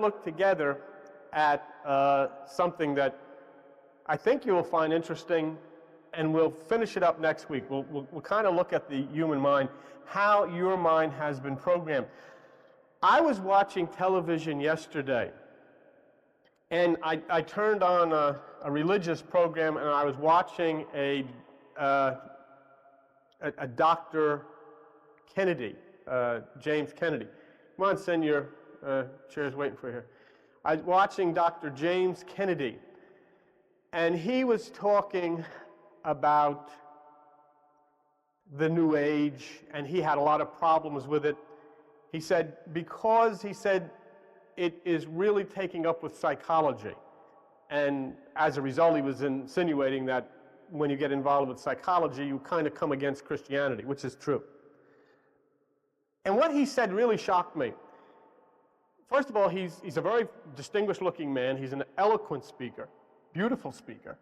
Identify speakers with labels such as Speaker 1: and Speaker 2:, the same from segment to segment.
Speaker 1: look together at something that I think you will find interesting, and we'll finish it up next week. We'll kind of look at the human mind, how your mind has been programmed. I was watching television yesterday, and I turned on a religious program, and I was watching a Dr. Kennedy, James Kennedy. Come on, senior, chair's waiting for you here. I was watching Dr. James Kennedy, and he was talking about the New Age, and he had a lot of problems with it. He said, because he said it is really taking up with psychology, and as a result he was insinuating that when you get involved with psychology you kind of come against Christianity, which is true. And what he said really shocked me. First of all, he's a very distinguished looking man. He's an eloquent speaker, beautiful speaker.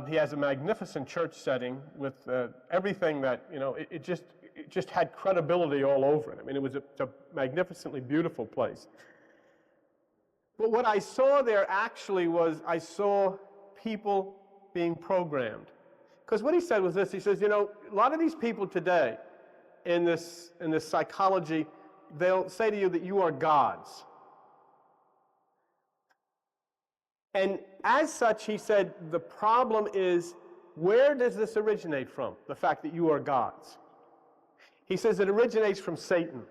Speaker 1: He has a magnificent church setting with everything that, you know, it just had credibility all over it. I mean, it was a magnificently beautiful place. But what I saw there actually was, I saw people being programmed. Because what he said was this, he says, you know, a lot of these people today in this psychology, they'll say to you that you are gods. And as such, he said, the problem is, where does this originate from, the fact that you are gods? He says it originates from Satan.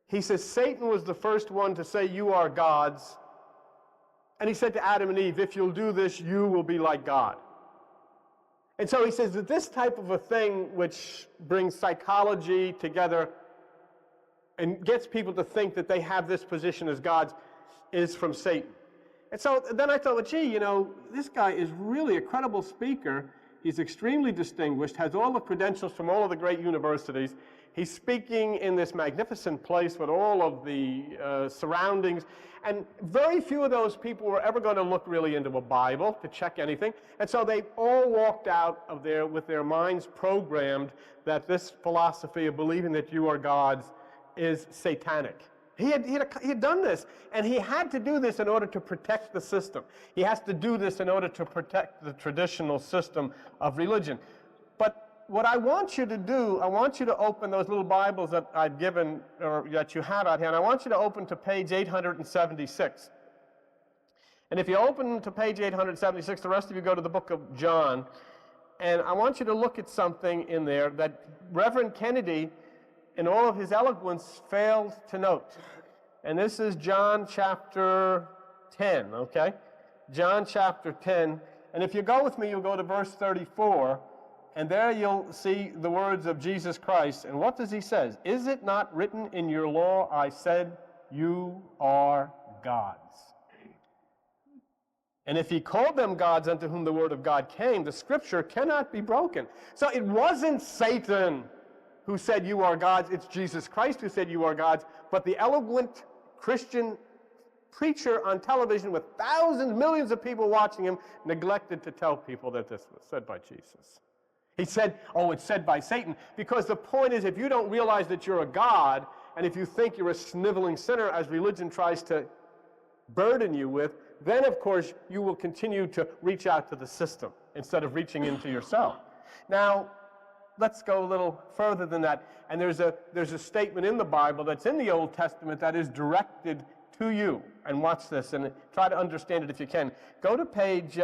Speaker 1: He says Satan was the first one to say you are gods. And he said to Adam and Eve, if you'll do this, you will be like God. And so he says that this type of a thing which brings psychology together and gets people to think that they have this position as gods is from Satan. And so then I thought, well, gee, you know, this guy is really a credible speaker. He's extremely distinguished, has all the credentials from all of the great universities. He's speaking in this magnificent place with all of the surroundings. And very few of those people were ever going to look really into a Bible to check anything. And so they all walked out of there with their minds programmed that this philosophy of believing that you are gods is satanic. He had done this, and he had to do this in order to protect the system. He has to do this in order to protect the traditional system of religion. But what I want you to do, I want you to open those little Bibles that I've given, or that you have out here, and I want you to open to page 876. And if you open to page 876, the rest of you go to the book of John, and I want you to look at something in there that Reverend Kennedy, in all of his eloquence, failed to note. And this is John chapter 10, okay? John chapter 10. And if you go with me, you'll go to verse 34, and there you'll see the words of Jesus Christ. And what does he say? Is it not written in your law, I said, you are gods? And if he called them gods unto whom the word of God came, the scripture cannot be broken. So it wasn't Satan who said you are gods, it's Jesus Christ who said you are gods, but the eloquent Christian preacher on television with thousands, millions of people watching him neglected to tell people that this was said by Jesus. He said, oh, it's said by Satan, because the point is, if you don't realize that you're a god, and if you think you're a sniveling sinner, as religion tries to burden you with, then of course you will continue to reach out to the system instead of reaching into yourself. Now, let's go a little further than that. And there's a statement in the Bible that's in the Old Testament that is directed to you. And watch this, and try to understand it if you can. Go to page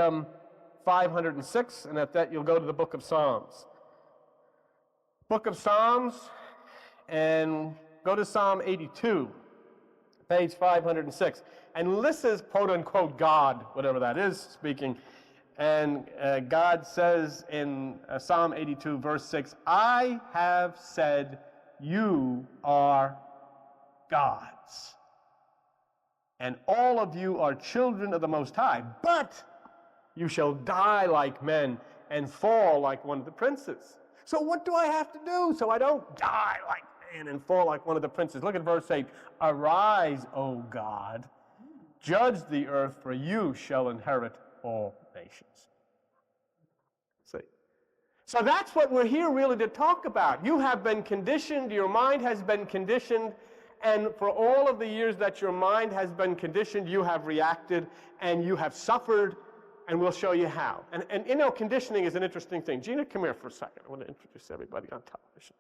Speaker 1: 506, and at that you'll go to the book of Psalms. Book of Psalms, and go to Psalm 82, page 506. And this is, quote-unquote, God, whatever that is, speaking. And God says in Psalm 82, verse 6, I have said, you are gods, and all of you are children of the Most High, but you shall die like men and fall like one of the princes. So what do I have to do so I don't die like man and fall like one of the princes? Look at verse 8. Arise, O God, judge the earth, for you shall inherit all nations. See? So that's what we're here really to talk about. You have been conditioned, your mind has been conditioned, And for all of the years that your mind has been conditioned, you have reacted and you have suffered, and we'll show you how. And you know, conditioning is an interesting thing. Gina, come here for a second. I want to introduce everybody on television.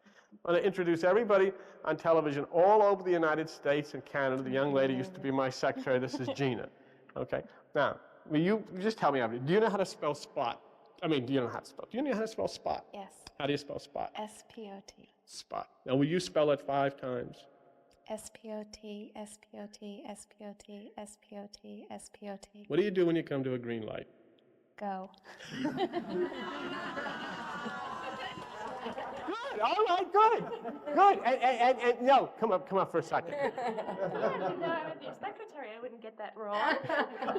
Speaker 1: I want to introduce everybody on television all over the United States and Canada. The young lady used to be my secretary. This is Gina. Okay? Now, will you just tell me, do you know how to spell spot? I mean, do you know how to spell? Do you know how to spell spot?
Speaker 2: Yes.
Speaker 1: How do you spell spot?
Speaker 2: S-P-O-T.
Speaker 1: Spot. Now, will you spell it 5 times?
Speaker 2: S-P-O-T, S-P-O-T, S-P-O-T, S-P-O-T, S-P-O-T.
Speaker 1: What do you do when you come to a green light?
Speaker 2: Go.
Speaker 1: Good, all right, good, good. And no, come up for a second.
Speaker 3: No, I was your secretary. I wouldn't get that wrong.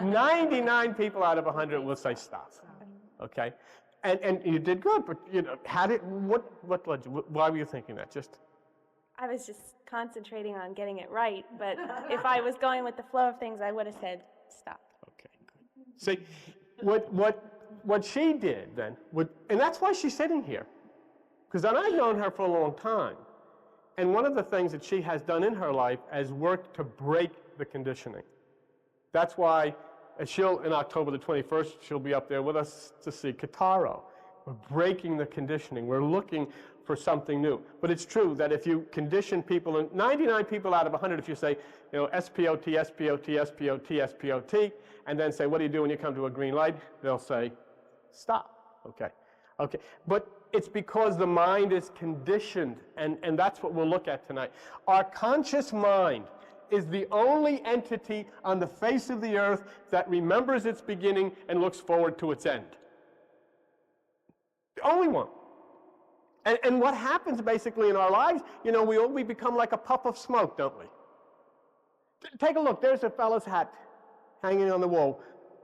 Speaker 1: 99 people out of 100 will say stop. Okay, and you did good, but you know, what led you? Why were you thinking that? Just.
Speaker 3: I was just concentrating on getting it right, but if I was going with the flow of things, I would have said stop.
Speaker 1: Okay, good. See, what she did then, and that's why she's sitting here, because I've known her for a long time, and one of the things that she has done in her life is work to break the conditioning. That's why she'll, in October the 21st, she'll be up there with us to see Kataro. We're breaking the conditioning. We're looking for something new. But it's true that if you condition people, and 99 people out of 100, if you say, you know, S-P-O-T, S-P-O-T, S-P-O-T, S-P-O-T, and then say, what do you do when you come to a green light? They'll say, stop. Okay. Okay. But it's because the mind is conditioned, and that's what we'll look at tonight. Our conscious mind is the only entity on the face of the earth that remembers its beginning and looks forward to its end. The only one. And what happens basically in our lives, you know, we become like a puff of smoke, don't we? Take a look. There's a fellow's hat hanging on the wall.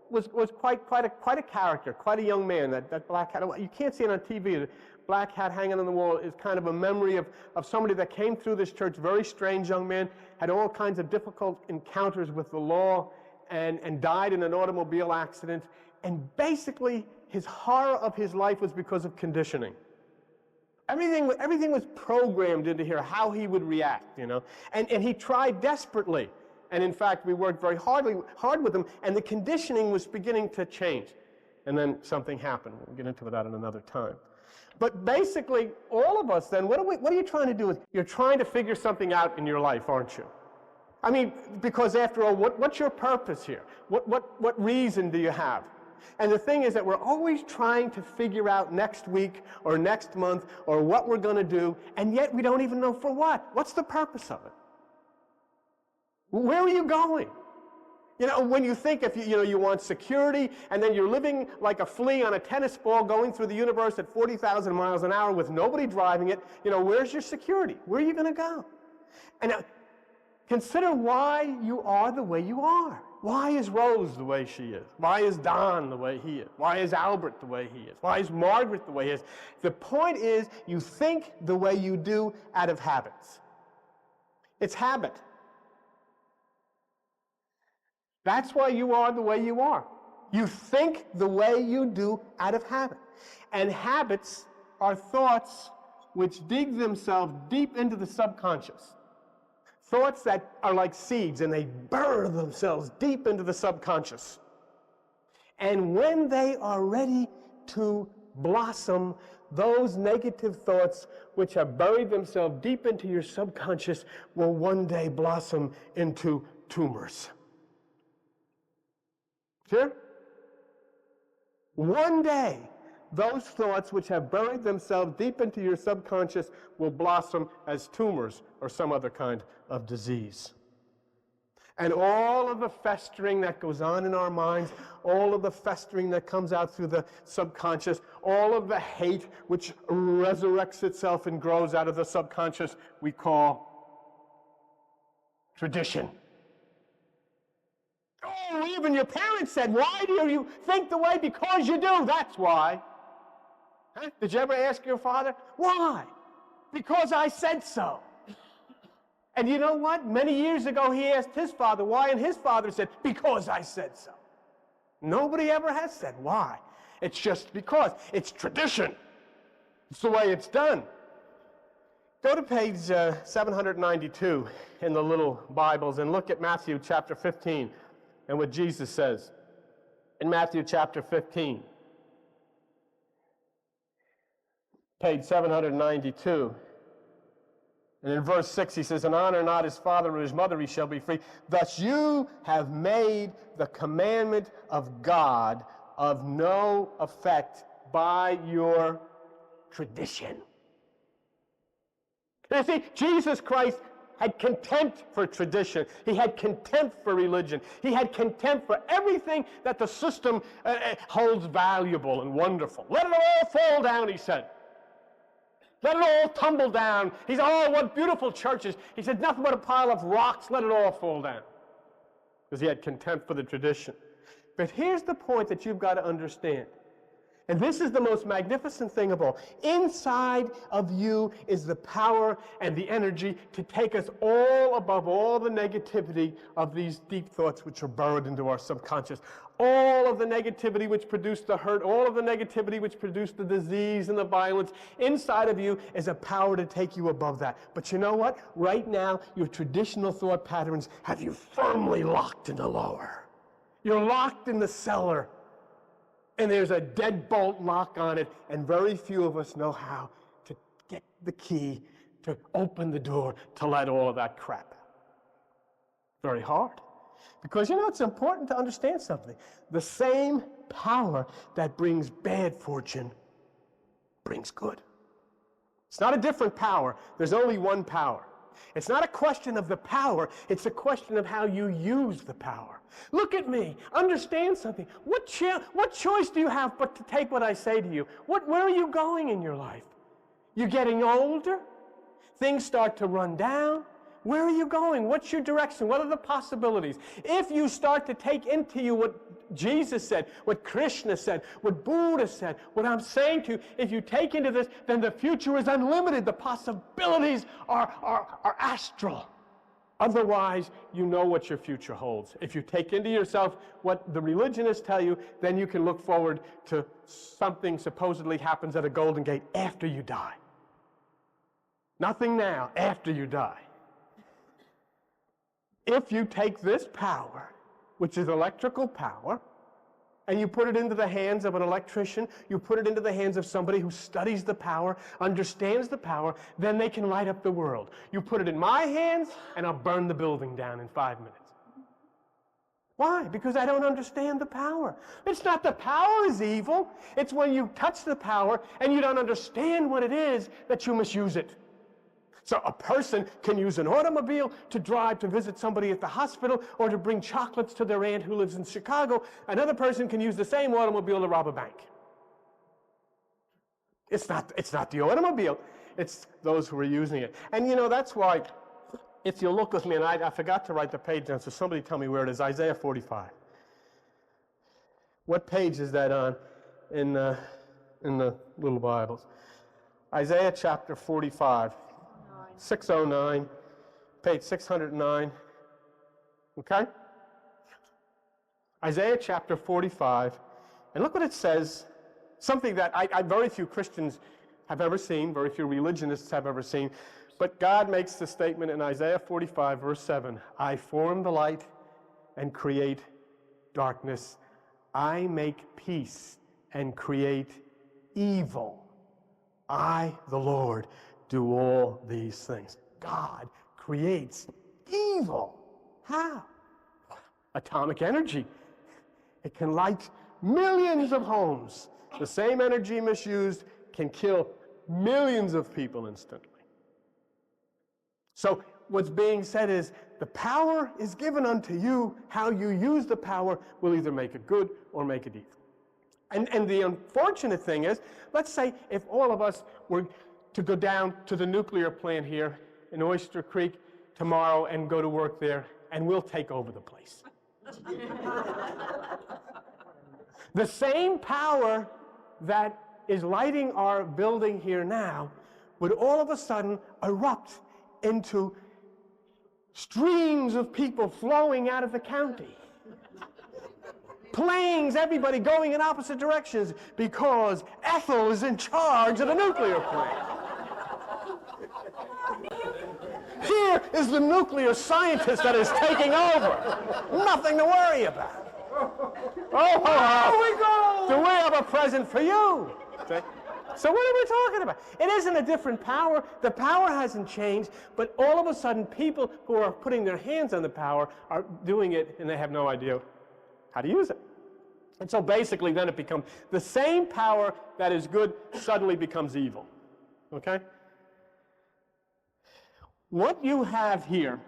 Speaker 1: Was quite a character, quite a young man. That black hat. You can't see it on TV. The black hat hanging on the wall is kind of a memory of somebody that came through this church. Very strange young man, had all kinds of difficult encounters with the law, and died in an automobile accident. And basically, his horror of his life was because of conditioning. Everything was programmed into here, how he would react, you know. And he tried desperately. And in fact, we worked very hard with him, and the conditioning was beginning to change. And then something happened. We'll get into that in another time. But basically, all of us then, what are you trying to do? You're trying to figure something out in your life, aren't you? I mean, because after all, what's your purpose here? What reason do you have? And the thing is that we're always trying to figure out next week or next month or what we're going to do, and yet we don't even know for what. What's the purpose of it? Where are you going? You know, when you think if you want security, and then you're living like a flea on a tennis ball going through the universe at 40,000 miles an hour with nobody driving it, you know, where's your security? Where are you going to go? And now, consider why you are the way you are. Why is Rose the way she is? Why is Don the way he is? Why is Albert the way he is? Why is Margaret the way he is? The point is, you think the way you do out of habits. It's habit. That's why you are the way you are. You think the way you do out of habit. And habits are thoughts which dig themselves deep into the subconscious. Thoughts that are like seeds, and they burrow themselves deep into the subconscious. And when they are ready to blossom, those negative thoughts which have buried themselves deep into your subconscious will one day blossom into tumors. Sure? One day, those thoughts which have buried themselves deep into your subconscious will blossom as tumors or some other kind of disease. And all of the festering that goes on in our minds, all of the festering that comes out through the subconscious, all of the hate which resurrects itself and grows out of the subconscious, we call tradition. Oh, even your parents said, why do you think the way? Because you do, that's why. Huh? Did you ever ask your father, why? Because I said so. And you know what? Many years ago, he asked his father why, and his father said, because I said so. Nobody ever has said why. It's just because. It's tradition. It's the way it's done. Go to page 792 in the little Bibles and look at Matthew chapter 15 and what Jesus says in Matthew chapter 15. Page 792. And in verse 6 he says, "And honor not his father or his mother, he shall be free. Thus you have made the commandment of God of no effect by your tradition." You see, Jesus Christ had contempt for tradition. He had contempt for religion. He had contempt for everything that the system holds valuable and wonderful. Let it all fall down, he said. Let it all tumble down. He said, "Oh, what beautiful churches." He said, "Nothing but a pile of rocks. Let it all fall down." Because he had contempt for the tradition. But here's the point that you've got to understand. And this is the most magnificent thing of all. Inside of you is the power and the energy to take us all above all the negativity of these deep thoughts which are burrowed into our subconscious. All of the negativity which produced the hurt, all of the negativity which produced the disease and the violence. Inside of you is a power to take you above that. But you know what? Right now, your traditional thought patterns have you firmly locked in the lower. You're locked in the cellar. And there's a deadbolt lock on it, and very few of us know how to get the key to open the door to let all of that crap out. Very hard. Because, you know, it's important to understand something. The same power that brings bad fortune brings good. It's not a different power. There's only one power. It's not a question of the power. It's a question of how you use the power. Look at me. Understand something. What choice do you have but to take what I say to you? Where are you going in your life? You're getting older. Things start to run down. Where are you going? What's your direction? What are the possibilities? If you start to take into you what Jesus said, what Krishna said, what Buddha said, what I'm saying to you, if you take into this, then the future is unlimited. The possibilities are astral. Otherwise, you know what your future holds. If you take into yourself what the religionists tell you, then you can look forward to something supposedly happens at a Golden Gate after you die. Nothing now, after you die. If you take this power, which is electrical power, and you put it into the hands of an electrician, you put it into the hands of somebody who studies the power, understands the power, then they can light up the world. You put it in my hands, and I'll burn the building down in 5 minutes. Why? Because I don't understand the power. It's not the power is evil. It's when you touch the power and you don't understand what it is that you misuse it. So a person can use an automobile to drive to visit somebody at the hospital or to bring chocolates to their aunt who lives in Chicago. Another person can use the same automobile to rob a bank. It's not the automobile. It's those who are using it. And you know, that's why, if you look with me, and I forgot to write the page down, so somebody tell me where it is. Isaiah 45. What page is that on in the little Bibles? Isaiah chapter 45. 609, page 609, okay? Isaiah chapter 45, and look what it says, something that very few Christians have ever seen, very few religionists have ever seen, but God makes the statement in Isaiah 45, verse 7, "I form the light and create darkness. I make peace and create evil. I, the Lord, do all these things." God creates evil. How? Atomic energy. It can light millions of homes. The same energy misused can kill millions of people instantly. So what's being said is the power is given unto you. How you use the power will either make it good or make it evil. And the unfortunate thing is, let's say if all of us were to go down to the nuclear plant here in Oyster Creek tomorrow and go to work there, and we'll take over the place. The same power that is lighting our building here now would all of a sudden erupt into streams of people flowing out of the county. Planes, everybody going in opposite directions because Ethel is in charge of the nuclear plant. Here is the nuclear scientist that is taking over. Nothing to worry about. Oh, do we have a present for you? See? So what are we talking about? It isn't a different power. The power hasn't changed, but all of a sudden people who are putting their hands on the power are doing it and they have no idea how to use it. And so basically then it becomes the same power that is good suddenly becomes evil. Okay? What you have here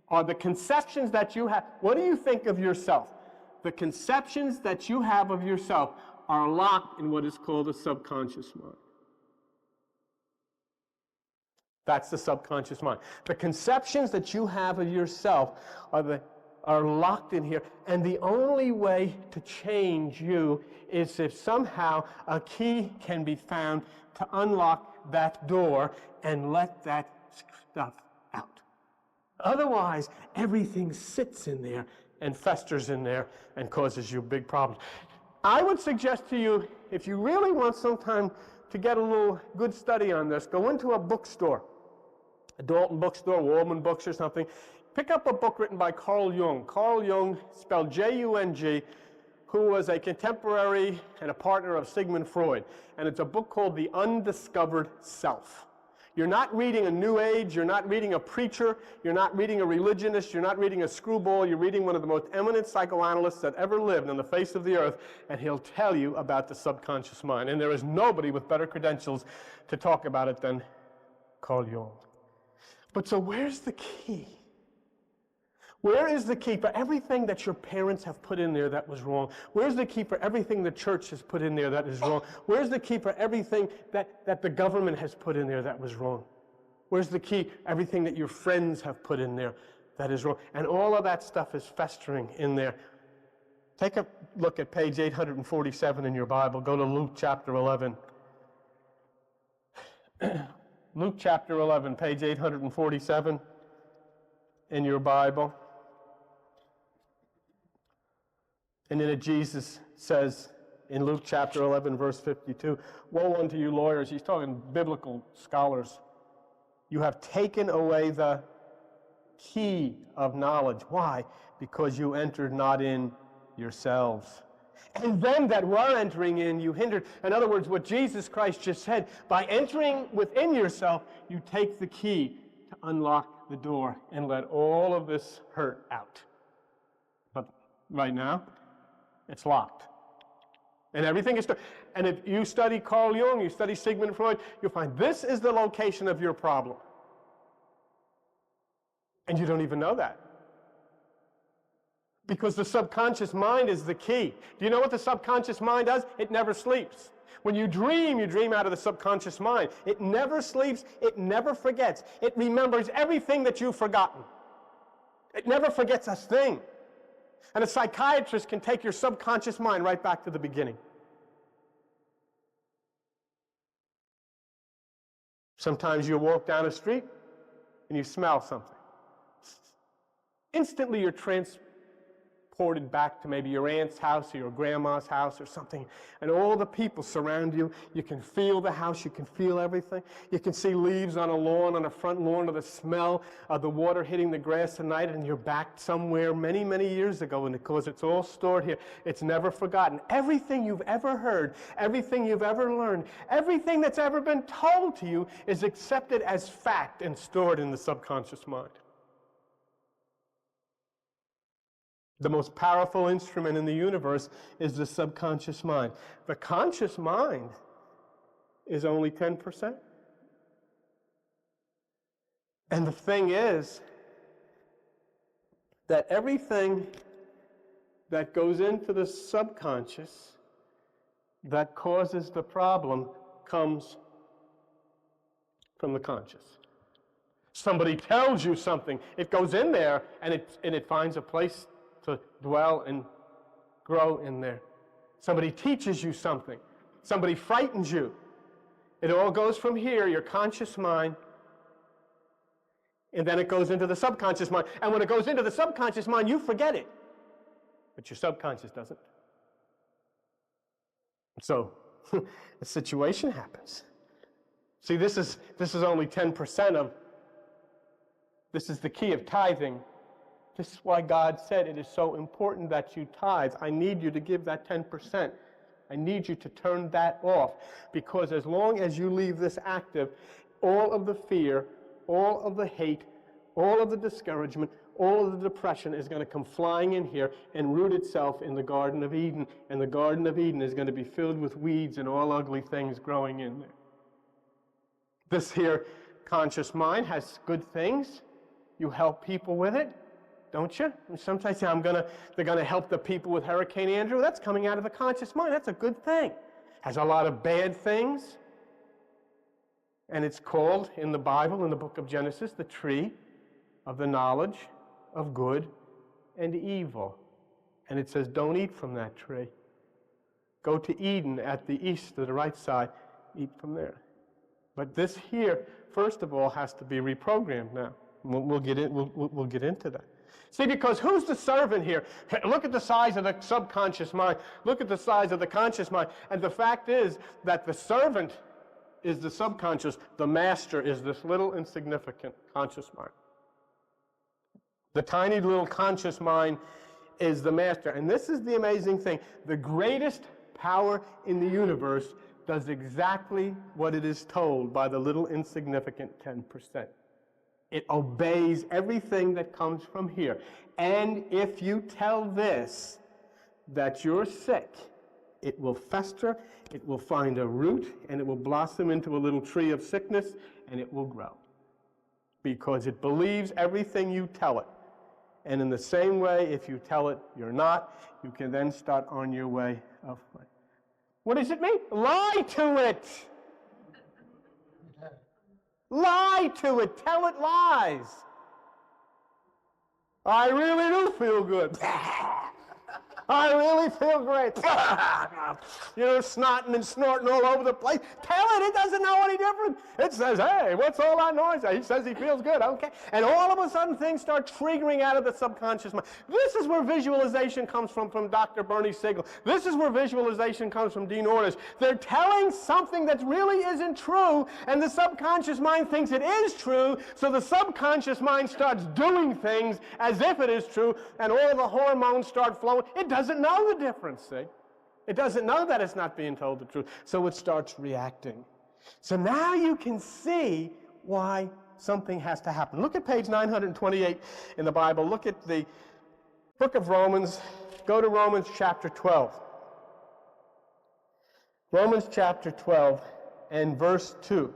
Speaker 1: are the conceptions that you have. What do you think of yourself? The conceptions that you have of yourself are locked in what is called the subconscious mind. That's the subconscious mind. The conceptions that you have of yourself are locked in here, and the only way to change you is if somehow a key can be found to unlock that door and let that stuff out. Otherwise, everything sits in there and festers in there and causes you big problems. I would suggest to you, if you really want some time to get a little good study on this, go into a bookstore, a Dalton bookstore, Waldman Books or something. Pick up a book written by Carl Jung. Carl Jung, spelled J-U-N-G, who was a contemporary and a partner of Sigmund Freud. And it's a book called The Undiscovered Self. You're not reading a New Age, you're not reading a preacher, you're not reading a religionist, you're not reading a screwball, you're reading one of the most eminent psychoanalysts that ever lived on the face of the earth, and he'll tell you about the subconscious mind. And there is nobody with better credentials to talk about it than Carl Jung. But so where's the key? Where is the key for everything that your parents have put in there that was wrong? Where's the key for everything the church has put in there that is wrong? Where's the key for everything that the government has put in there that was wrong? Where's the key? Everything that your friends have put in there that is wrong. And all of that stuff is festering in there. Take a look at page 847 in your Bible. Go to Luke chapter 11. Luke chapter 11, page 847 in your Bible. And then Jesus says in Luke chapter 11, verse 52, "Woe unto you lawyers," he's talking biblical scholars, "you have taken away the key of knowledge." Why? Because you entered not in yourselves. And them that were entering in, you hindered. In other words, what Jesus Christ just said, by entering within yourself, you take the key to unlock the door and let all of this hurt out. But right now, it's locked. And everything is... And if you study Carl Jung, you study Sigmund Freud, you'll find this is the location of your problem. And you don't even know that. Because the subconscious mind is the key. Do you know what the subconscious mind does? It never sleeps. When you dream out of the subconscious mind. It never sleeps. It never forgets. It remembers everything that you've forgotten. It never forgets a thing. And a psychiatrist can take your subconscious mind right back to the beginning. Sometimes you walk down a street and you smell something. Instantly you're transported back to maybe your aunt's house or your grandma's house or something, and all the people surround you. You can feel the house, you can feel everything. You can see leaves on a lawn, on a front lawn, or the smell of the water hitting the grass at night, and you're back somewhere many, many years ago, and because it's all stored here, it's never forgotten. Everything you've ever heard, everything you've ever learned, everything that's ever been told to you is accepted as fact and stored in the subconscious mind. The most powerful instrument in the universe is the subconscious mind. The conscious mind is only 10%. And the thing is that everything that goes into the subconscious that causes the problem comes from the conscious. Somebody tells you something, it goes in there and it finds a place to dwell and grow in there. Somebody teaches you something. Somebody frightens you. It all goes from here, your conscious mind, and then it goes into the subconscious mind. And when it goes into the subconscious mind, you forget it. But your subconscious doesn't. So, a situation happens. See, this is only 10% of, this is the key of tithing. This is why God said it is so important that you tithe. I need you to give that 10%. I need you to turn that off, because as long as you leave this active, all of the fear, all of the hate, all of the discouragement, all of the depression is going to come flying in here and root itself in the Garden of Eden, and the Garden of Eden is going to be filled with weeds and all ugly things growing in there. This here conscious mind has good things. You help people with it, don't you? And sometimes say, they're going to help the people with Hurricane Andrew. That's coming out of the conscious mind. That's a good thing. Has a lot of bad things. And it's called, in the Bible, in the book of Genesis, the tree of the knowledge of good and evil. And it says, don't eat from that tree. Go to Eden at the east, to the right side, eat from there. But this here, first of all, has to be reprogrammed now. We'll get into that. See, because who's the servant here? Look at the size of the subconscious mind. Look at the size of the conscious mind. And the fact is that the servant is the subconscious. The master is this little insignificant conscious mind. The tiny little conscious mind is the master. And this is the amazing thing. The greatest power in the universe does exactly what it is told by the little insignificant 10%. It obeys everything that comes from here. And if you tell this that you're sick, it will fester, it will find a root, and it will blossom into a little tree of sickness, and it will grow. Because it believes everything you tell it. And in the same way, if you tell it you're not, you can then start on your way of life. What does it mean? Lie to it. Lie to it. Tell it lies. I really do feel good. I really feel great. Snotting and snorting all over the place. Tell it doesn't know any different. It says, hey, what's all that noise? He says he feels good. Okay. And all of a sudden things start triggering out of the subconscious mind. This is where visualization comes from Dr. Bernie Siegel. This is where visualization comes from Dean Ornish. They're telling something that really isn't true, and the subconscious mind thinks it is true, so the subconscious mind starts doing things as if it is true, and all the hormones start flowing. It doesn't know the difference, see? It doesn't know that it's not being told the truth, so it starts reacting. So now you can see why something has to happen. Look at page 928 in the Bible. Look at the book of Romans. Go to Romans chapter 12. Romans chapter 12 and verse 2.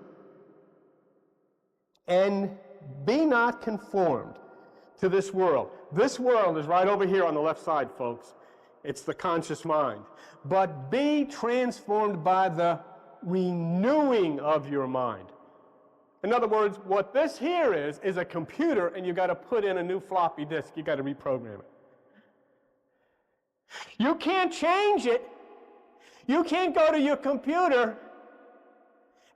Speaker 1: And be not conformed to this world. This world is right over here on the left side, folks. It's the conscious mind. But be transformed by the renewing of your mind. In other words, what this here is a computer, and you've got to put in a new floppy disk. You've got to reprogram it. You can't change it. You can't go to your computer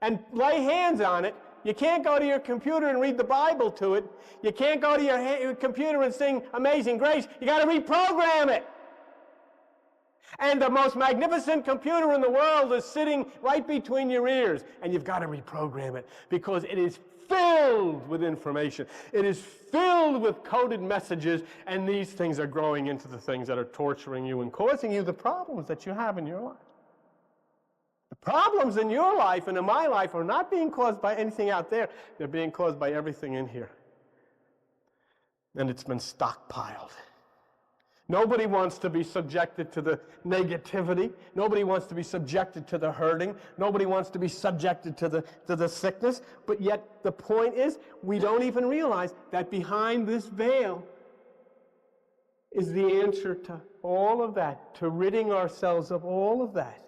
Speaker 1: and lay hands on it. You can't go to your computer and read the Bible to it. You can't go to your computer and sing Amazing Grace. You got to reprogram it. And the most magnificent computer in the world is sitting right between your ears, and you've got to reprogram it because it is filled with information. It is filled with coded messages, and these things are growing into the things that are torturing you and causing you the problems that you have in your life. The problems in your life and in my life are not being caused by anything out there. They're being caused by everything in here. And it's been stockpiled. Nobody wants to be subjected to the negativity. Nobody wants to be subjected to the hurting. Nobody wants to be subjected to the sickness. But yet the point is, we don't even realize that behind this veil is the answer to all of that, to ridding ourselves of all of that.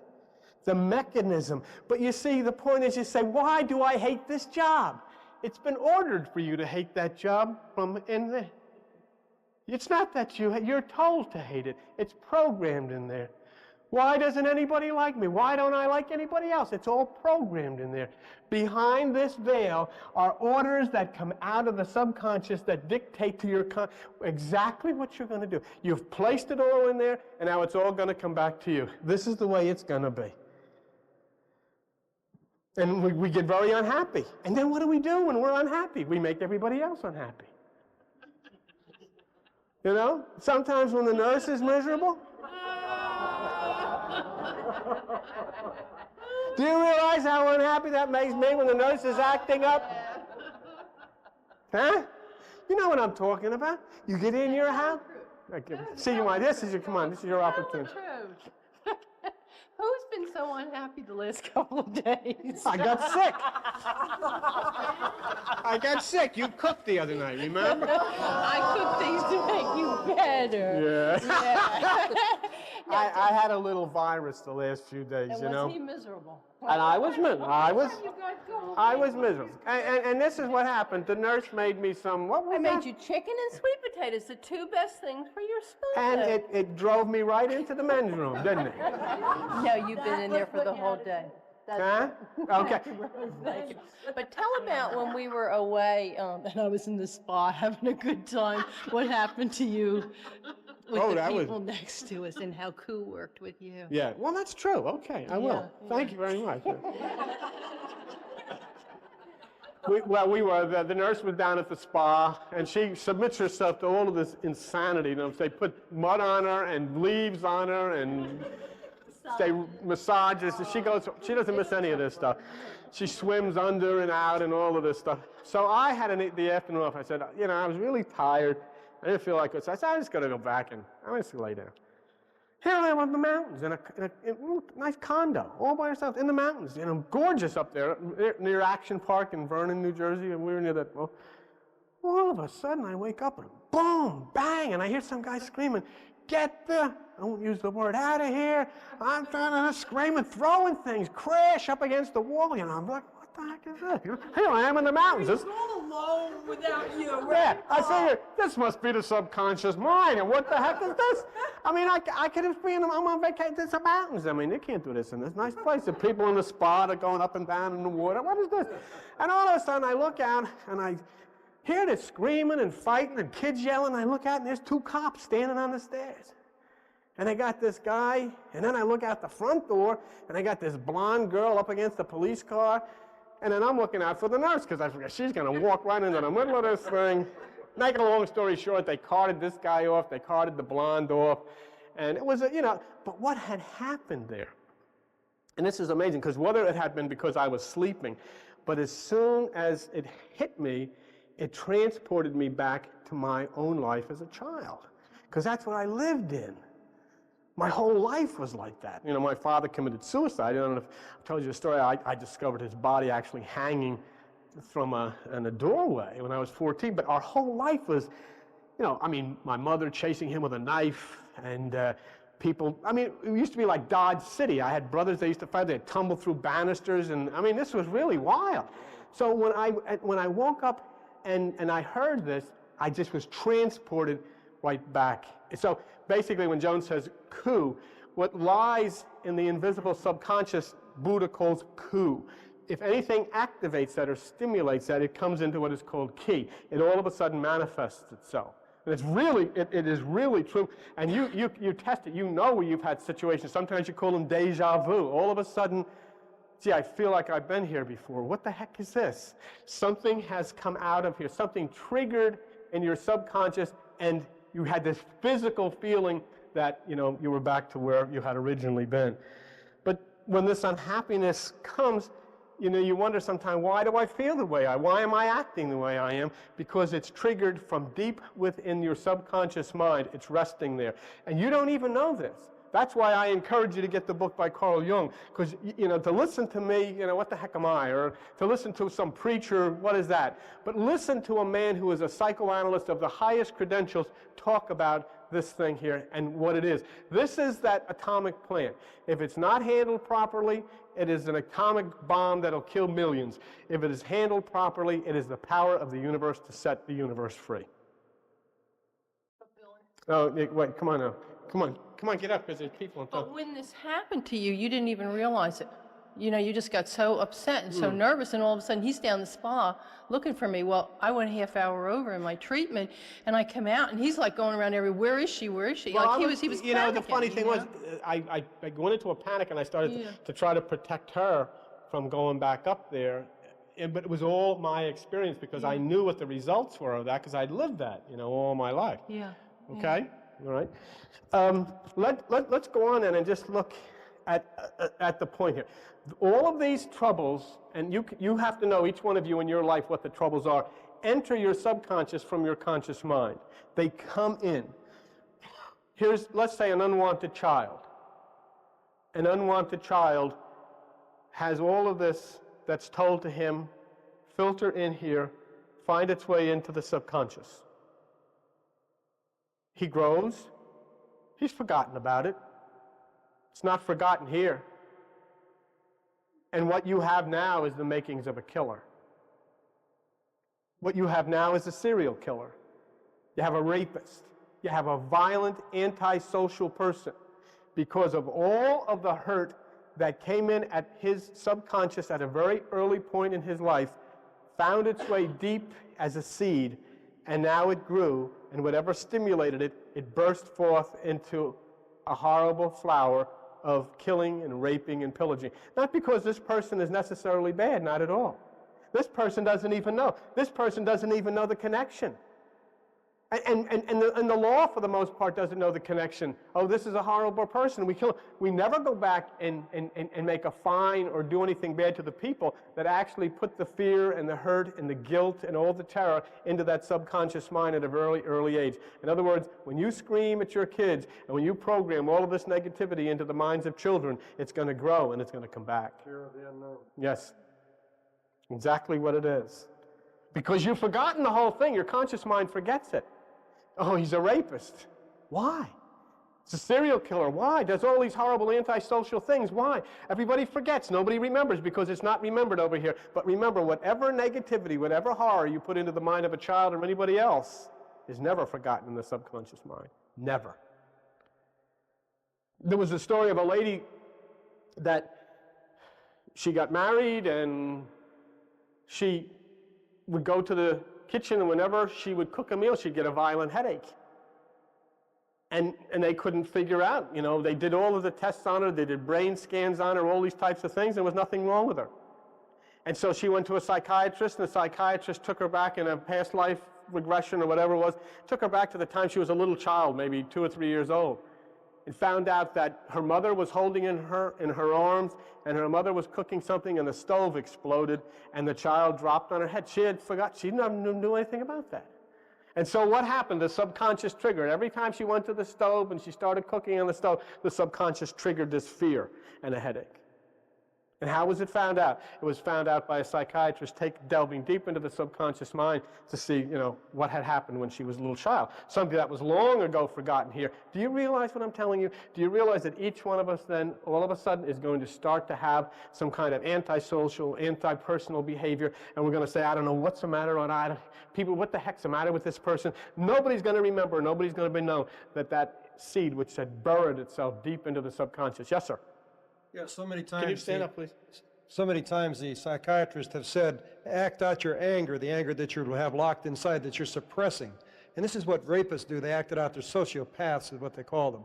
Speaker 1: The mechanism. But you see, the point is, you say, why do I hate this job? It's been ordered for you to hate that job from in there. It's not that you're told to hate it. It's programmed in there. Why doesn't anybody like me? Why don't I like anybody else? It's all programmed in there. Behind this veil are orders that come out of the subconscious that dictate to your exactly what you're going to do. You've placed it all in there, and now it's all going to come back to you. This is the way it's going to be. And we get very unhappy. And then what do we do when we're unhappy? We make everybody else unhappy. You know? Sometimes when the nurse is miserable. Do you realize how unhappy that makes me when the nurse is acting up? Huh? You know what I'm talking about. You get in your house. See, you want this is your, come on, this is your opportunity.
Speaker 4: Who's been so unhappy the last couple of days?
Speaker 1: I got sick. I got sick. You cooked the other night, remember?
Speaker 4: I cook things to make you better.
Speaker 1: Yeah.
Speaker 4: Yeah.
Speaker 1: I had a little virus the last few days,
Speaker 4: And
Speaker 1: you know.
Speaker 4: was he miserable?
Speaker 1: And I was miserable. I was
Speaker 4: You
Speaker 1: miserable. And this is what happened. The nurse made me some, what was
Speaker 4: I
Speaker 1: that?
Speaker 4: made you chicken and sweet potatoes, the two best things for your
Speaker 1: And
Speaker 4: stomach.
Speaker 1: it drove me right into the men's room, didn't it?
Speaker 4: No, you've been in there for the whole day.
Speaker 1: Huh? Okay.
Speaker 4: But tell about when we were away, and I was in the spa having a good time. What happened to you with
Speaker 1: Oh,
Speaker 4: the
Speaker 1: that was-
Speaker 4: people next to us, and how Koo worked with you?
Speaker 1: Yeah, well, that's true. Okay, I will.
Speaker 4: Yeah,
Speaker 1: Thank you very much. The nurse was down at the spa, and she submits herself to all of this insanity. You know, they put mud on her and leaves on her and they massages. She doesn't miss any of this stuff. She swims under and out and all of this stuff. So I had the afternoon off. I said, you know, I was really tired. I didn't feel like it. So I said, I'm just going to go back and I'm just going to lay down. Here I am in the mountains in a nice condo, all by herself in the mountains. You know, gorgeous up there near Action Park in Vernon, New Jersey. And we were near that. Well, all of a sudden I wake up and boom, bang, and I hear some guy screaming, "Get the, I won't use the word, out of here." I'm trying to scream and throwing things, crash up against the wall. You know, I'm like, what the heck is this? You know, here I am in the mountains. It's
Speaker 4: all alone without you.
Speaker 1: yeah, I figured this must be the subconscious mind, and what the heck is this? I mean, I could have been, I'm on vacation, there's some mountains. I mean, they can't do this in this nice place. The people in the spa are going up and down in the water. What is this? And all of a sudden, I look out, and I hear this screaming and fighting and kids yelling. I look out, and there's two cops standing on the stairs. And they got this guy, and then I look out the front door, and I got this blonde girl up against the police car. And then I'm looking out for the nurse because I figured she's going to walk right into the middle of this thing. Making a long story short, they carted this guy off. They carted the blonde off. And it was, you know, but what had happened there? And this is amazing because whether it had been because I was sleeping, but as soon as it hit me, it transported me back to my own life as a child because that's what I lived in. My whole life was like that. You know, my father committed suicide. I don't know if I told you the story. I discovered his body actually hanging from in a doorway when I was 14. But our whole life was, you know, I mean, my mother chasing him with a knife and people. I mean, it used to be like Dodge City. I had brothers, they used to fight. They'd tumble through banisters. And I mean, this was really wild. So when I woke up and I heard this, I just was transported right back. So basically, when Joan says Koo, what lies in the invisible subconscious, Buddha calls Koo. If anything activates that or stimulates that, it comes into what is called Ki. It all of a sudden manifests itself. And it's really, it is really true. And you test it. You know where you've had situations. Sometimes you call them deja vu. All of a sudden, gee, I feel like I've been here before. What the heck is this? Something has come out of here. Something triggered in your subconscious, and you had this physical feeling that, you know, you were back to where you had originally been. But when this unhappiness comes, you know, you wonder sometimes, why do I feel the way why am I acting the way I am? Because it's triggered from deep within your subconscious mind. It's resting there. And you don't even know this. That's why I encourage you to get the book by Carl Jung, because, you know, to listen to me, you know, what the heck am I? Or to listen to some preacher, what is that? But listen to a man who is a psychoanalyst of the highest credentials talk about this thing here and what it is. This is that atomic plant. If it's not handled properly, it is an atomic bomb that'll kill millions. If it is handled properly, it is the power of the universe to set the universe free. Oh, wait, come on now. Come on, get up, because there's people on top.
Speaker 4: But when this happened to you, you didn't even realize it. You know, you just got so upset and so nervous, and all of a sudden he's down the spa looking for me. Well, I went a half hour over in my treatment, and I come out, and he's like going around everywhere. Where is she? Where is she?
Speaker 1: Well,
Speaker 4: Like he was
Speaker 1: you know, the
Speaker 4: panicking,
Speaker 1: funny thing
Speaker 4: you
Speaker 1: was,
Speaker 4: know?
Speaker 1: I went into a panic, and I started to try to protect her from going back up there. But it was all my experience because I knew what the results were of that because I'd lived that, all my life.
Speaker 4: Yeah.
Speaker 1: Okay? All right. Let's go on and just look at the point here. All of these troubles, and you have to know, each one of you in your life, what the troubles are, enter your subconscious from your conscious mind. They come in. Here's, let's say, an unwanted child. An unwanted child has all of this that's told to him, filter in here, find its way into the subconscious. He grows. He's forgotten about it. It's not forgotten here. And what you have now is the makings of a killer. What you have now is a serial killer. You have a rapist. You have a violent, antisocial person because of all of the hurt that came in at his subconscious at a very early point in his life, found its way deep as a seed, and now it grew, and whatever stimulated it, it burst forth into a horrible flower of killing and raping and pillaging. Not because this person is necessarily bad, not at all. This person doesn't even know. This person doesn't even know the connection. And the law, for the most part, doesn't know the connection. Oh, this is a horrible person. We kill him. We never go back and make a fine or do anything bad to the people that actually put the fear and the hurt and the guilt and all the terror into that subconscious mind at a very early age. In other words, when you scream at your kids and when you program all of this negativity into the minds of children, it's going to grow and it's going to come back.
Speaker 5: Fear of the unknown.
Speaker 1: Yes. Exactly what it is. Because you've forgotten the whole thing. Your conscious mind forgets it. Oh, he's a rapist. Why? It's a serial killer. Why? Does all these horrible antisocial things. Why? Everybody forgets. Nobody remembers because it's not remembered over here. But remember, whatever negativity, whatever horror you put into the mind of a child or anybody else is never forgotten in the subconscious mind. Never. There was a story of a lady that she got married and she would go to the kitchen, and whenever she would cook a meal, she'd get a violent headache. And they couldn't figure out, they did all of the tests on her, they did brain scans on her, all these types of things, and there was nothing wrong with her. And so she went to a psychiatrist, and the psychiatrist took her back in a past life regression or whatever it was, took her back to the time she was a little child, maybe 2 or 3 years old, and found out that her mother was holding in her arms, and her mother was cooking something, and the stove exploded, and the child dropped on her head. She had forgot. She never knew anything about that. And so what happened? The subconscious triggered. Every time she went to the stove and she started cooking on the stove, the subconscious triggered this fear and a headache. And how was it found out? It was found out by a psychiatrist delving deep into the subconscious mind to see, what had happened when she was a little child. Something that was long ago forgotten here. Do you realize what I'm telling you? Do you realize that each one of us then, all of a sudden, is going to start to have some kind of antisocial, anti-personal behavior, and we're going to say, I don't know what's the matter, people, what the heck's the matter with this person? Nobody's going to remember, nobody's going to know that seed which had buried itself deep into the subconscious. Yes, sir?
Speaker 5: Yeah, so many times.
Speaker 1: Can you stand up, please?
Speaker 5: So many times the psychiatrists have said, act out your anger, the anger that you have locked inside, that you're suppressing. And this is what rapists do. They act it out. They're sociopaths is what they call them.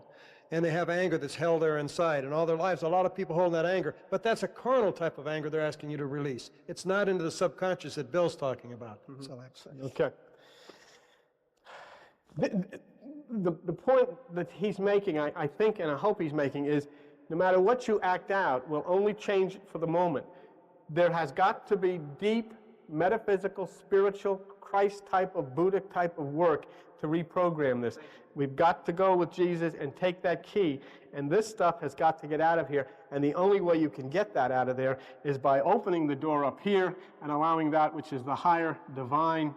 Speaker 5: And they have anger that's held there inside. And all their lives, a lot of people hold that anger. But that's a carnal type of anger they're asking you to release. It's not into the subconscious that Bill's talking about. That's all I have to say.
Speaker 1: Okay. The point that he's making, I think, and I hope he's making, is no matter what you act out will only change for the moment. There has got to be deep, metaphysical, spiritual, Christ type of, Buddha type of work to reprogram this. We've got to go with Jesus and take that key, and this stuff has got to get out of here, and the only way you can get that out of there is by opening the door up here and allowing that which is the higher divine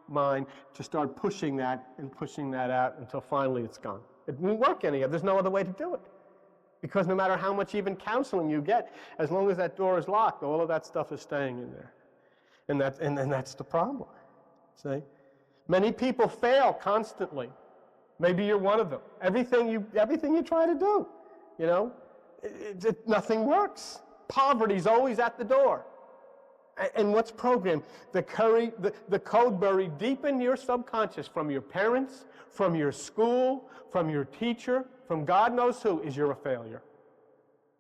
Speaker 1: mind to start pushing that and pushing that out until finally it's gone. It won't work any other. There's no other way to do it. Because no matter how much even counseling you get, as long as that door is locked, all of that stuff is staying in there. And that's the problem. See? Many people fail constantly. Maybe you're one of them. Everything you try to do, nothing works. Poverty's always at the door. And what's programmed? The code buried deep in your subconscious from your parents, from your school, from your teacher, from God knows who, is you're a failure.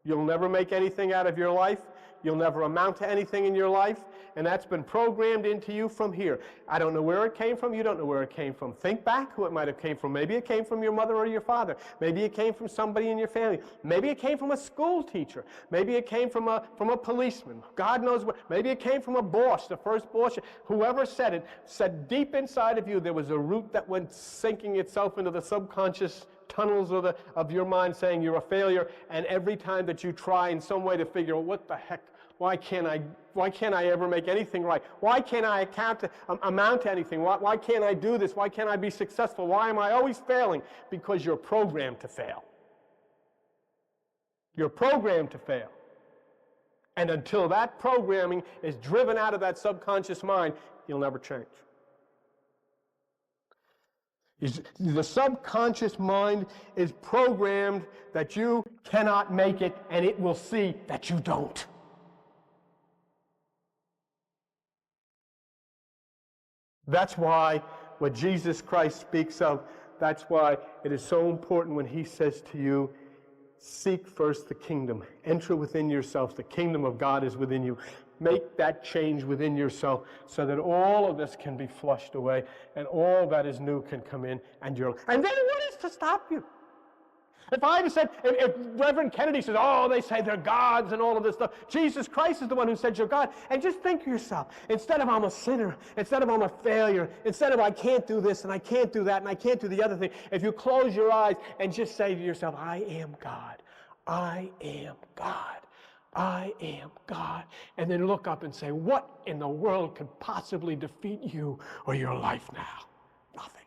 Speaker 1: You'll never make anything out of your life. You'll never amount to anything in your life, and that's been programmed into you from here. I don't know where it came from. You don't know where it came from. Think back who it might have came from. Maybe it came from your mother or your father. Maybe it came from somebody in your family. Maybe it came from a school teacher. Maybe it came from a policeman. God knows what. Maybe it came from a boss, the first boss. Whoever said it, said deep inside of you there was a root that went sinking itself into the subconscious tunnels of your mind saying you're a failure, and every time that you try in some way to figure out what the heck, why can't I ever make anything right? Why can't I amount to anything? Why can't I do this? Why can't I be successful? Why am I always failing? Because you're programmed to fail. You're programmed to fail. And until that programming is driven out of that subconscious mind, you'll never change. The subconscious mind is programmed that you cannot make it, and it will see that you don't. That's why what Jesus Christ speaks of, that's why it is so important when he says to you, seek first the kingdom. Enter within yourself. The kingdom of God is within you. Make that change within yourself so that all of this can be flushed away and all that is new can come in and then what is to stop you? If I had said, if Reverend Kennedy says, oh, they say they're gods and all of this stuff, Jesus Christ is the one who said you're God. And just think to yourself, instead of I'm a sinner, instead of I'm a failure, instead of I can't do this and I can't do that and I can't do the other thing, if you close your eyes and just say to yourself, I am God. I am God. I am God. And then look up and say, what in the world could possibly defeat you or your life now? Nothing.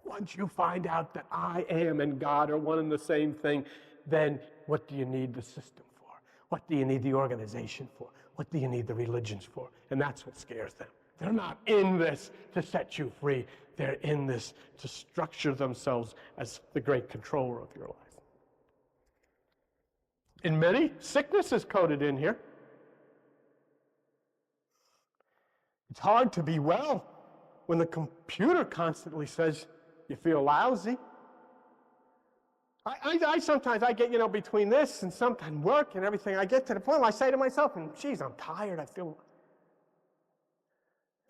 Speaker 1: Once you find out that I am and God are one and the same thing, then what do you need the system for? What do you need the organization for? What do you need the religions for? And that's what scares them. They're not in this to set you free. They're in this to structure themselves as the great controller of your life. In many, sickness is coded in here. It's hard to be well when the computer constantly says, you feel lousy. I sometimes get, between this and sometimes work and everything, I get to the point where I say to myself, geez, I'm tired, I feel,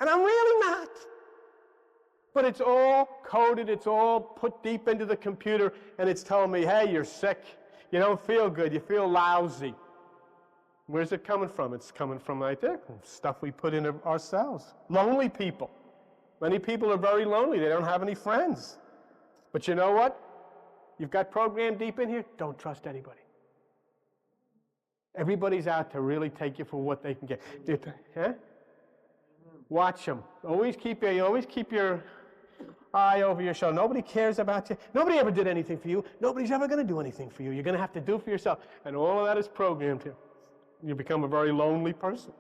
Speaker 1: and I'm really not. But it's all coded, it's all put deep into the computer, and it's telling me, hey, you're sick, you don't feel good, you feel lousy. Where's it coming from? It's coming from right there, stuff we put in ourselves. Lonely people. Many people are very lonely. They don't have any friends. But you know what? You've got programmed deep in here. Don't trust anybody. Everybody's out to really take you for what they can get. Huh? Watch them. Always keep your eye over your shoulder. Nobody cares about you. Nobody ever did anything for you. Nobody's ever going to do anything for you. You're going to have to do for yourself. And all of that is programmed here. You become a very lonely person.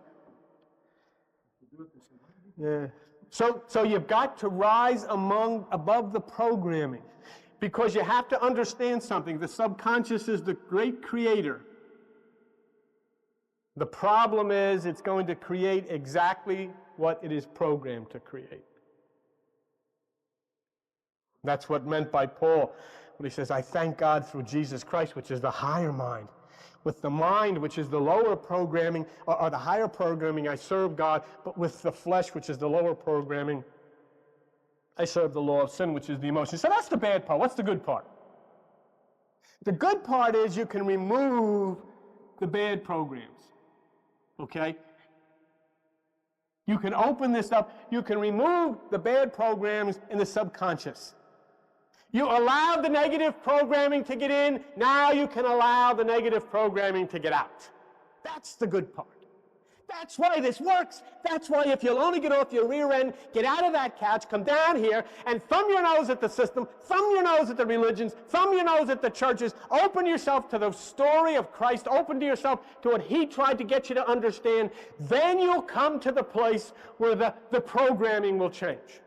Speaker 1: Yeah. So you've got to rise above the programming, because you have to understand something. The subconscious is the great creator. The problem is it's going to create exactly what it is programmed to create. That's what meant by Paul when he says, I thank God through Jesus Christ, which is the higher mind. With the mind, which is the lower programming, or the higher programming, I serve God, but with the flesh, which is the lower programming, I serve the law of sin, which is the emotion. So that's the bad part. What's the good part? The good part is you can remove the bad programs, okay? You can open this up. You can remove the bad programs in the subconscious. You allowed the negative programming to get in, now you can allow the negative programming to get out. That's the good part. That's why this works. That's why if you'll only get off your rear end, get out of that couch, come down here, and thumb your nose at the system, thumb your nose at the religions, thumb your nose at the churches, open yourself to the story of Christ, open to yourself to what he tried to get you to understand, then you'll come to the place where the programming will change.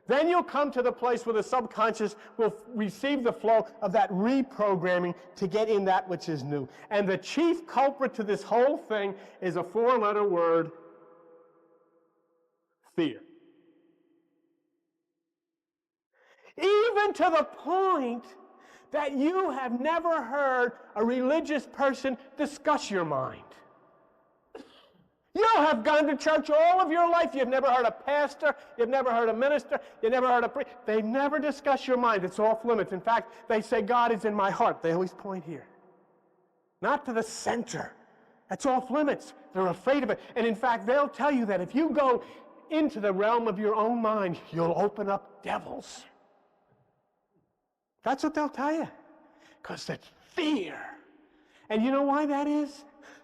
Speaker 1: Then you'll come to the place where the subconscious will receive the flow of that reprogramming to get in that which is new. And the chief culprit to this whole thing is a 4-letter word, fear. Even to the point that you have never heard a religious person discuss your mind. You have gone to church all of your life. You've never heard a pastor. You've never heard a minister. You've never heard a priest. They never discuss your mind. It's off limits. In fact, they say, God is in my heart. They always point here. Not to the center. That's off limits. They're afraid of it. And in fact, they'll tell you that if you go into the realm of your own mind, you'll open up devils. That's what they'll tell you. Because it's fear. And you know why that is?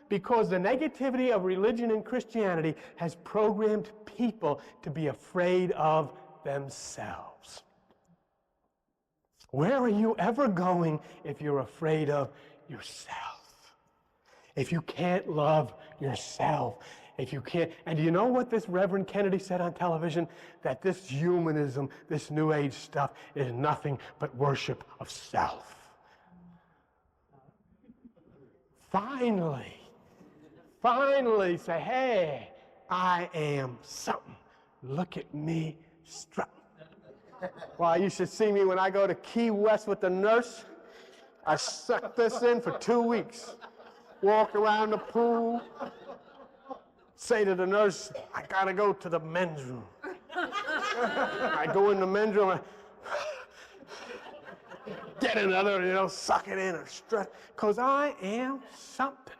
Speaker 1: Because the negativity of religion and Christianity has programmed people to be afraid of themselves. Where are you ever going if you're afraid of yourself? If you can't love yourself, if you can't, and do you know what this Reverend Kennedy said on television? That this humanism, this New Age stuff is nothing but worship of self. Finally say, hey, I am something. Look at me strutting. Why, you should see me when I go to Key West with the nurse. I suck this in for 2 weeks. Walk around the pool. Say to the nurse, I gotta go to the men's room. I go in the men's room, I get another, suck it in or strut, because I am something.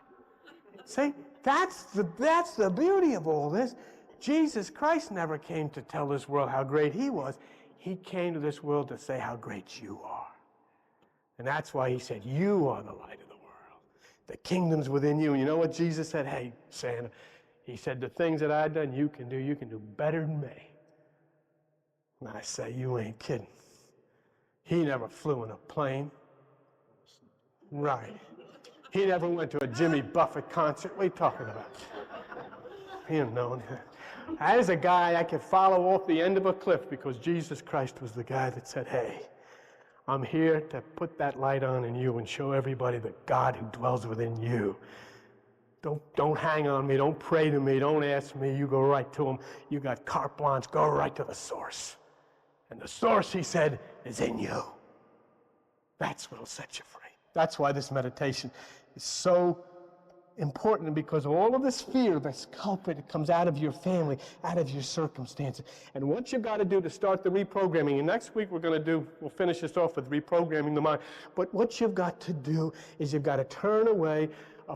Speaker 1: See, that's the beauty of all this. Jesus Christ never came to tell this world how great he was. He came to this world to say how great you are. And that's why he said, you are the light of the world. The kingdom's within you. And you know what Jesus said? Hey, Santa, he said, the things that I've done, you can do better than me. And I say, you ain't kidding. He never flew in a plane. Right. He never went to a Jimmy Buffett concert. What are you talking about? He didn't know anything. That is a guy I could follow off the end of a cliff because Jesus Christ was the guy that said, hey, I'm here to put that light on in you and show everybody the God who dwells within you. Don't hang on me. Don't pray to me. Don't ask me. You go right to him. You got carte blanche. Go right to the source. And the source, he said, is in you. That's what will set you free. That's why this meditation is so important, because all of this fear, this culprit, it comes out of your family, out of your circumstances. And what you've got to do to start the reprogramming, and next week we'll finish this off with reprogramming the mind. But what you've got to do is you've got to turn away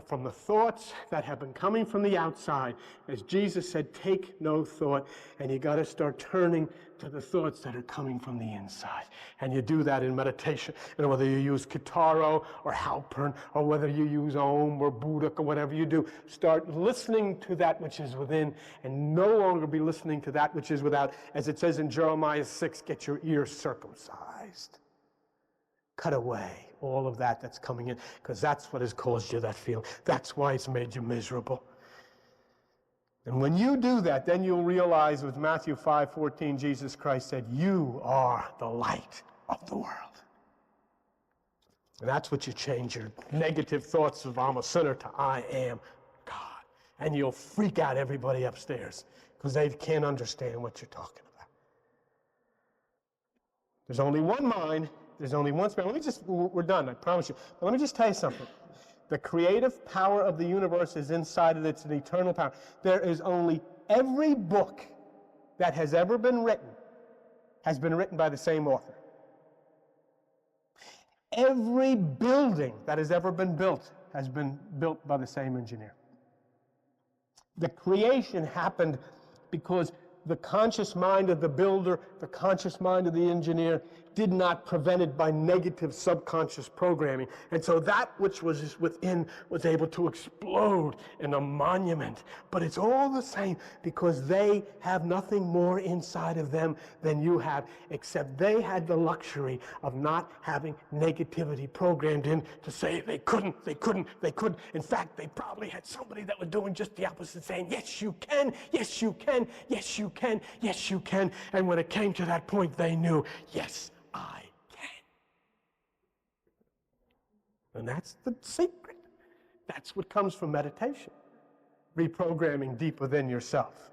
Speaker 1: from the thoughts that have been coming from the outside. As Jesus said, take no thought, and you got to start turning to the thoughts that are coming from the inside. And you do that in meditation. And whether you use Kitaro or Halpern, or whether you use Om or Buddha or whatever you do, start listening to that which is within and no longer be listening to that which is without. As it says in Jeremiah 6, get your ears circumcised. Cut away all of that's coming in, because that's what has caused you that feeling. That's why it's made you miserable. And when you do that, then you'll realize with Matthew 5:14, Jesus Christ said, you are the light of the world. And that's what you change your negative thoughts of I'm a sinner to I am God. And you'll freak out everybody upstairs because they can't understand what you're talking about. There's only one mind. There's only one spirit. We're done, I promise you. But let me just tell you something. The creative power of the universe is inside of it. It's an eternal power. There is only every book that has ever been written has been written by the same author. Every building that has ever been built has been built by the same engineer. The creation happened because the conscious mind of the builder, the conscious mind of the engineer did not prevent it by negative subconscious programming. And so that which was within was able to explode in a monument. But it's all the same because they have nothing more inside of them than you have, except they had the luxury of not having negativity programmed in to say they couldn't. In fact, they probably had somebody that was doing just the opposite, saying, yes, you can, yes, you can, yes, you can, yes, you can. And when it came to that point, they knew, yes, I can. And that's the secret. That's what comes from meditation. Reprogramming deep within yourself.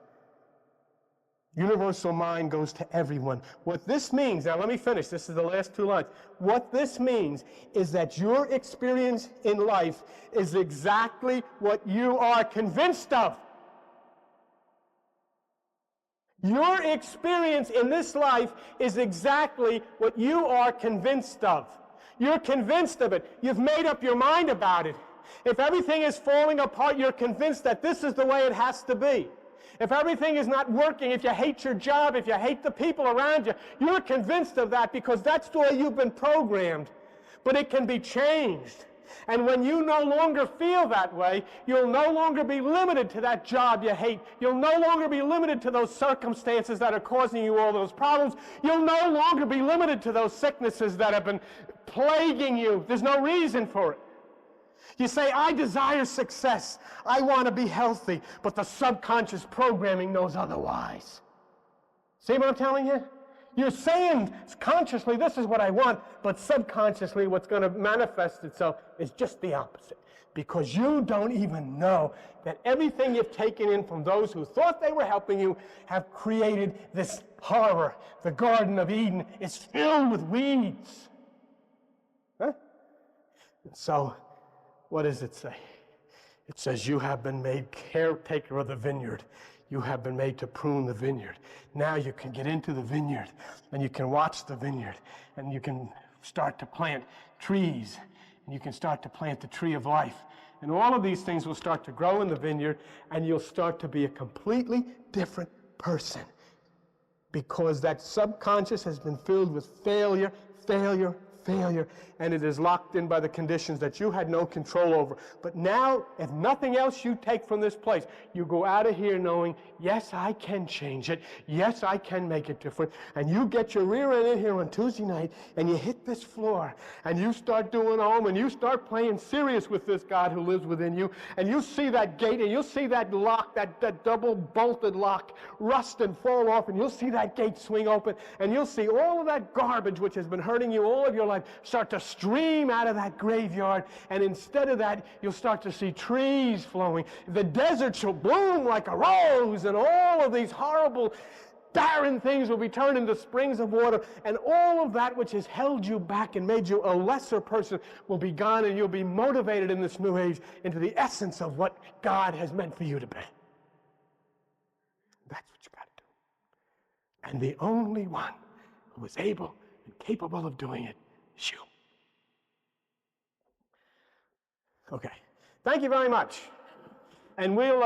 Speaker 1: Universal mind goes to everyone. What this means, now let me finish, this is the last two lines. What this means is that your experience in life is exactly what you are convinced of. Your experience in this life is exactly what you are convinced of. You're convinced of it. You've made up your mind about it. If everything is falling apart, you're convinced that this is the way it has to be. If everything is not working, if you hate your job, if you hate the people around you, you're convinced of that because that's the way you've been programmed. But it can be changed. And when you no longer feel that way, you'll no longer be limited to that job you hate. You'll no longer be limited to those circumstances that are causing you all those problems. You'll no longer be limited to those sicknesses that have been plaguing you. There's no reason for it. You say, I desire success. I want to be healthy. But the subconscious programming knows otherwise. See what I'm telling you? You're saying consciously, this is what I want, but subconsciously what's going to manifest itself is just the opposite. Because you don't even know that everything you've taken in from those who thought they were helping you have created this horror. The Garden of Eden is filled with weeds. Huh? And so, what does it say? It says, you have been made caretaker of the vineyard. You have been made to prune the vineyard. Now you can get into the vineyard, and you can watch the vineyard, and you can start to plant trees, and you can start to plant the tree of life. And all of these things will start to grow in the vineyard, and you'll start to be a completely different person. Because that subconscious has been filled with failure, failure, failure, and it is locked in by the conditions that you had no control over. But now, if nothing else you take from this place, you go out of here knowing, yes, I can change it. Yes, I can make it different. And you get your rear end in here on Tuesday night, and you hit this floor, and you start doing home, and you start playing serious with this God who lives within you, and you see that gate, and you'll see that lock, that double-bolted lock, rust and fall off, and you'll see that gate swing open, and you'll see all of that garbage which has been hurting you all of your life start to stream out of that graveyard, and instead of that, you'll start to see trees flowing. The desert shall bloom like a rose, and all of these horrible, barren things will be turned into springs of water, and all of that which has held you back and made you a lesser person will be gone, and you'll be motivated in this new age into the essence of what God has meant for you to be. That's what you got to do. And the only one who is able and capable of doing it is you. Okay. Thank you very much. And we'll,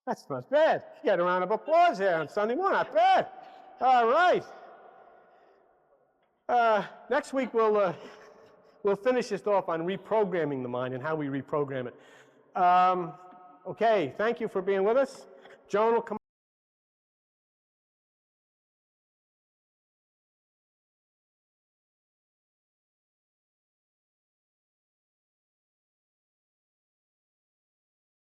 Speaker 1: that's not bad. You got a round of applause here on Sunday morning. Not bad. All right. Next week we'll finish this off on reprogramming the mind and how we reprogram it. Okay. Thank you for being with us. Joan will come